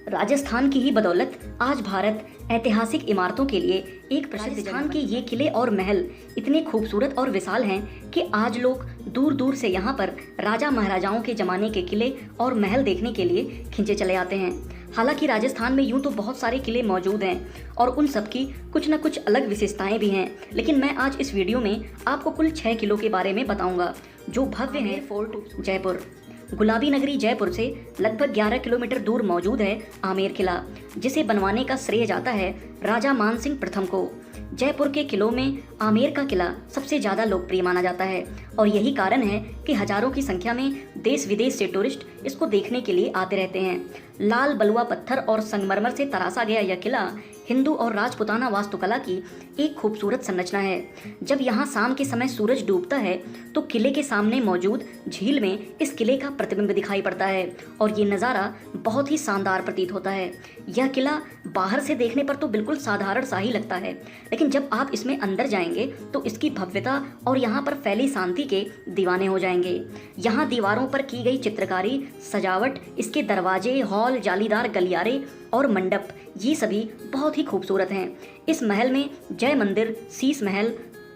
राजस्थान की ही बदौलत आज भारत ऐतिहासिक इमारतों के लिए एक प्रसिद्ध राजस्थान के ये किले और महल इतने खूबसूरत और विशाल हैं कि आज लोग दूर दूर से यहाँ पर राजा महाराजाओं के ज़माने के किले और महल देखने के लिए खिंचे चले आते हैं। हालांकि राजस्थान में यूं तो बहुत सारे किले मौजूद हैं और उन सब की कुछ न कुछ अलग विशेषताएं भी हैं, लेकिन मैं आज इस वीडियो में आपको कुल 6 किलों के बारे में बताऊंगा जो भव्य हैं। फोर्ट जयपुर। गुलाबी नगरी जयपुर से लगभग 11 किलोमीटर दूर मौजूद है आमेर किला, जिसे बनवाने का श्रेय जाता है राजा मानसिंह प्रथम को। जयपुर के किलों में आमेर का किला सबसे ज़्यादा लोकप्रिय माना जाता है और यही कारण है कि हजारों की संख्या में देश विदेश से टूरिस्ट इसको देखने के लिए आते रहते हैं। लाल बलुआ पत्थर और संगमरमर से तराशा गया यह किला हिंदू और राजपुताना वास्तुकला की एक खूबसूरत संरचना है। जब यहाँ शाम के समय सूरज डूबता है तो किले के सामने मौजूद झील में इस किले का प्रतिबिंब दिखाई पड़ता है और ये नज़ारा बहुत ही शानदार प्रतीत होता है। यह किला बाहर से देखने पर तो बिल्कुल साधारण सा ही लगता है, लेकिन जब आप इसमें अंदर जाएंगे तो इसकी भव्यता और यहाँ पर फैली शांति के दीवाने हो जाएंगे। यहाँ दीवारों पर की गई चित्रकारी, सजावट, इसके दरवाजे, हॉल, जालीदार गलियारे और मंडप, ये सभी बहुत ही खूबसूरत हैं। इस महल में जय मंदिर, शीश महल,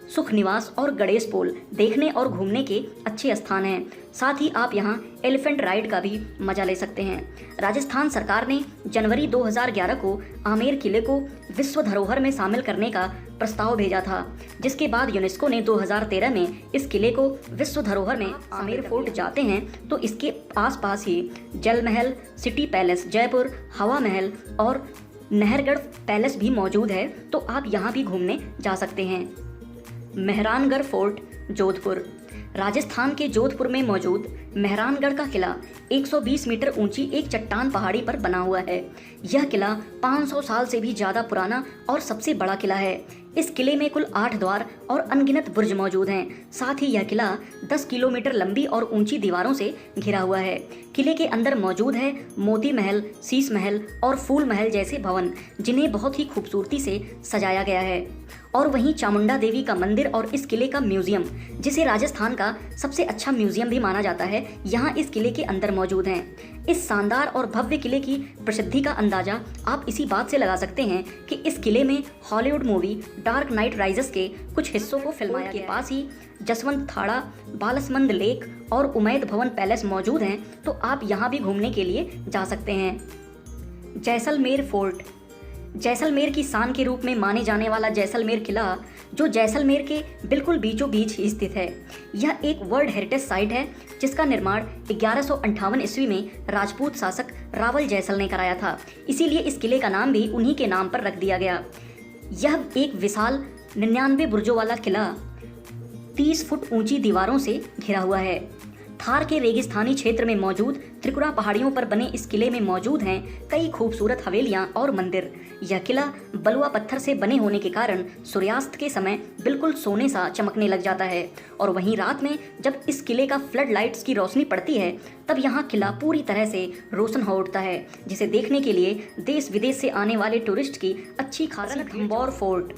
सुख निवास और गणेश पोल देखने और घूमने के अच्छे स्थान हैं। साथ ही आप यहाँ एलिफेंट राइड का भी मजा ले सकते हैं। राजस्थान सरकार ने जनवरी 2011 को आमेर किले को विश्व धरोहर में शामिल करने का प्रस्ताव भेजा था, जिसके बाद यूनेस्को ने 2013 में इस किले को विश्व धरोहर में आमेर फोर्ट जाते हैं तो इसके आसपास ही जल महल, सिटी पैलेस जयपुर, हवा महल और नहरगढ़ पैलेस भी मौजूद है, तो आप यहाँ भी घूमने जा सकते हैं। मेहरानगढ़ फोर्ट जोधपुर। राजस्थान के जोधपुर में मौजूद मेहरानगढ़ का किला 120 मीटर ऊंची एक चट्टान पहाड़ी पर बना हुआ है। यह किला 500 साल से भी ज़्यादा पुराना और सबसे बड़ा किला है। इस किले में कुल 8 द्वार और अनगिनत बुर्ज मौजूद हैं। साथ ही यह किला 10 किलोमीटर लंबी और ऊंची दीवारों से घिरा हुआ है। किले के अंदर मौजूद है मोती महल, शीश महल और फूल महल जैसे भवन, जिन्हें बहुत ही खूबसूरती से सजाया गया है। और वहीं चामुंडा देवी का मंदिर और इस किले का म्यूजियम, जिसे राजस्थान का सबसे अच्छा म्यूजियम भी माना जाता है, यहाँ इस किले के अंदर मौजूद हैं। इस शानदार और भव्य किले की प्रसिद्धि का अंदाजा आप इसी बात से लगा सकते हैं कि इस किले में Hollywood movie dark night rises के कुछ हिस्सों को फिल्माया के पास ही जसवंत थाड़ा, बालसमंद लेक और उमैद भवन पैलेस मौजूद हैं, तो आप यहाँ भी घूमने के लिए जा सकते हैं। जैसलमेर फोर्ट। जैसलमेर की शान के रूप में माने जाने वाला जैसलमेर किला, जो जैसलमेर के बिल्कुल बीचों बीच ही स्थित है, यह एक वर्ल्ड हेरिटेज साइट है जिसका निर्माण 1158 ईस्वी में राजपूत शासक रावल जैसल ने कराया था। इसीलिए इस किले का नाम भी उन्हीं के नाम पर रख दिया गया। यह एक विशाल 99 बुर्जों वाला किला 30 फुट ऊंची दीवारों से घिरा हुआ है। थार के रेगिस्तानी क्षेत्र में मौजूद त्रिपुरा पहाड़ियों पर बने इस किले में मौजूद हैं कई खूबसूरत हवेलियां और मंदिर। यह किला बलुआ पत्थर से बने होने के कारण सूर्यास्त के समय बिल्कुल सोने सा चमकने लग जाता है और वहीं रात में जब इस किले का फ्लड लाइट्स की रोशनी पड़ती है तब यहाँ किला पूरी तरह से रोशन हो उठता है, जिसे देखने के लिए देश विदेश से आने वाले टूरिस्ट की अच्छी खासी Ranthambore fort.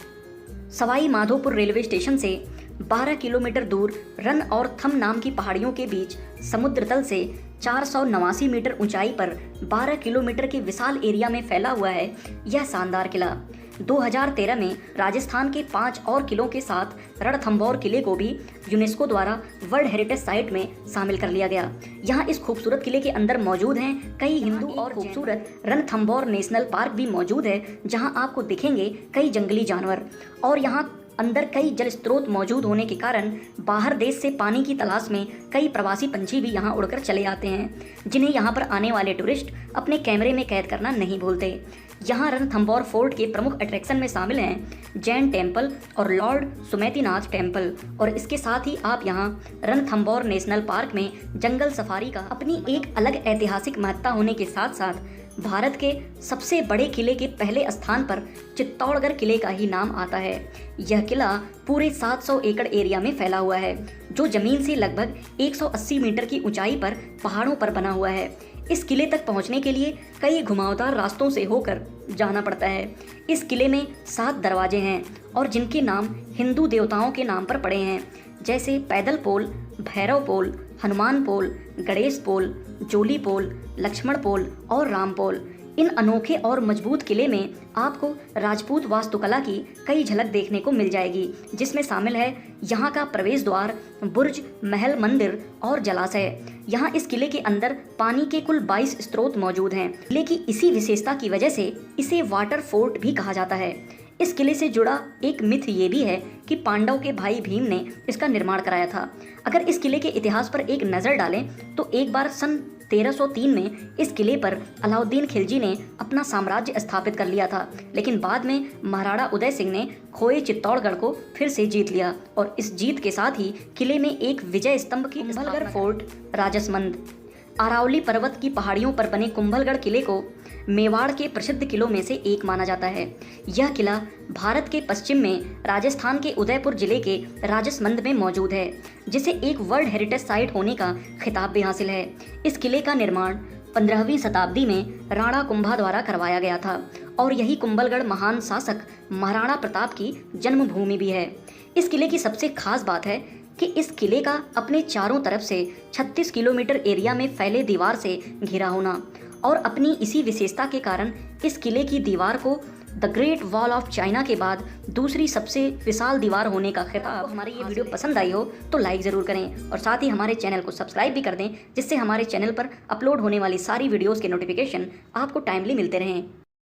Sawai Madhopur railway station से 12 किलोमीटर दूर रन और थम नाम की पहाड़ियों के बीच समुद्र तल से 489 मीटर ऊंचाई पर 12 किलोमीटर के विशाल एरिया में फैला हुआ है यह शानदार किला। 2013 में राजस्थान के 5 और किलों के साथ रणथंभौर किले को भी यूनेस्को द्वारा वर्ल्ड हेरिटेज साइट में शामिल कर लिया गया। यहाँ इस खूबसूरत किले के अंदर मौजूद हैं कई हिंदू और खूबसूरत रणथंभौर नेशनल पार्क भी मौजूद है, जहाँ आपको दिखेंगे कई जंगली जानवर और यहाँ अंदर कई जल स्रोत मौजूद होने के कारण बाहर देश से पानी की तलाश में कई प्रवासी पंछी भी यहाँ उड़कर चले आते हैं, जिन्हें यहाँ पर आने वाले टूरिस्ट अपने कैमरे में कैद करना नहीं भूलते। यहाँ रणथंभौर फोर्ट के प्रमुख अट्रैक्शन में शामिल हैं जैन टेम्पल और लॉर्ड सुमेतिनाथ टेम्पल, और इसके साथ ही आप यहाँ रणथंभौर नेशनल पार्क में जंगल सफारी का अपनी एक अलग ऐतिहासिक महत्ता होने के साथ साथ भारत के सबसे बड़े किले के पहले स्थान पर चित्तौड़गढ़ किले का ही नाम आता है। यह किला पूरे 700 एकड़ एरिया में फैला हुआ है, जो जमीन से लगभग 180 मीटर की ऊंचाई पर पहाड़ों पर बना हुआ है। इस किले तक पहुंचने के लिए कई घुमावदार रास्तों से होकर जाना पड़ता है। इस किले में 7 दरवाजे हैं और जिनके नाम हिंदू देवताओं के नाम पर पड़े हैं, जैसे पैदल पोल, भैरव पोल, हनुमान पोल, गणेश पोल, जोली पोल, लक्ष्मण पोल और राम पोल। इन अनोखे और मजबूत किले में आपको राजपूत वास्तुकला की कई झलक देखने को मिल जाएगी, जिसमें शामिल है यहाँ का प्रवेश द्वार, बुर्ज, महल, मंदिर और जलाशय। यहाँ इस किले के अंदर पानी के कुल 22 स्रोत मौजूद हैं। किले की इसी विशेषता की वजह से इसे वाटर फोर्ट भी कहा जाता है। इस किले से जुड़ा एक मिथ ये भी है कि पांडव के भाई भीम ने इसका निर्माण कराया था। अगर इस किले के इतिहास पर एक नज़र डालें तो एक बार सन 1303 में इस किले पर अलाउद्दीन खिलजी ने अपना साम्राज्य स्थापित कर लिया था, लेकिन बाद में महाराणा उदय सिंह ने खोए चित्तौड़गढ़ को फिर से जीत लिया और इस जीत के साथ ही किले में एक विजय स्तंभ की कुंभलगढ़ फोर्ट, राजसमंद। अरावली पर्वत की पहाड़ियों पर बने कुंभलगढ़ किले को मेवाड़ के प्रसिद्ध किलों में से एक माना जाता है। यह किला भारत के पश्चिम में राजस्थान के उदयपुर जिले के राजसमंद में मौजूद है, जिसे एक वर्ल्ड हेरिटेज साइट होने का खिताब भी हासिल है। इस किले का निर्माण 15वीं शताब्दी में राणा कुंभा द्वारा करवाया गया था और यही कुंभलगढ़ महान शासक महाराणा प्रताप की जन्मभूमि भी है। इस किले की सबसे खास बात है कि इस किले का अपने चारों तरफ से 36 किलोमीटर एरिया में फैले दीवार से घिरा होना और अपनी इसी विशेषता के कारण इस किले की दीवार को the great wall of China के बाद दूसरी सबसे विशाल दीवार होने का खिताब। हमारी ये वीडियो पसंद आई हो तो लाइक ज़रूर करें और साथ ही हमारे चैनल को सब्सक्राइब भी कर दें, जिससे हमारे चैनल पर अपलोड होने वाली सारी वीडियोज़ के नोटिफिकेशन आपको टाइमली मिलते रहें।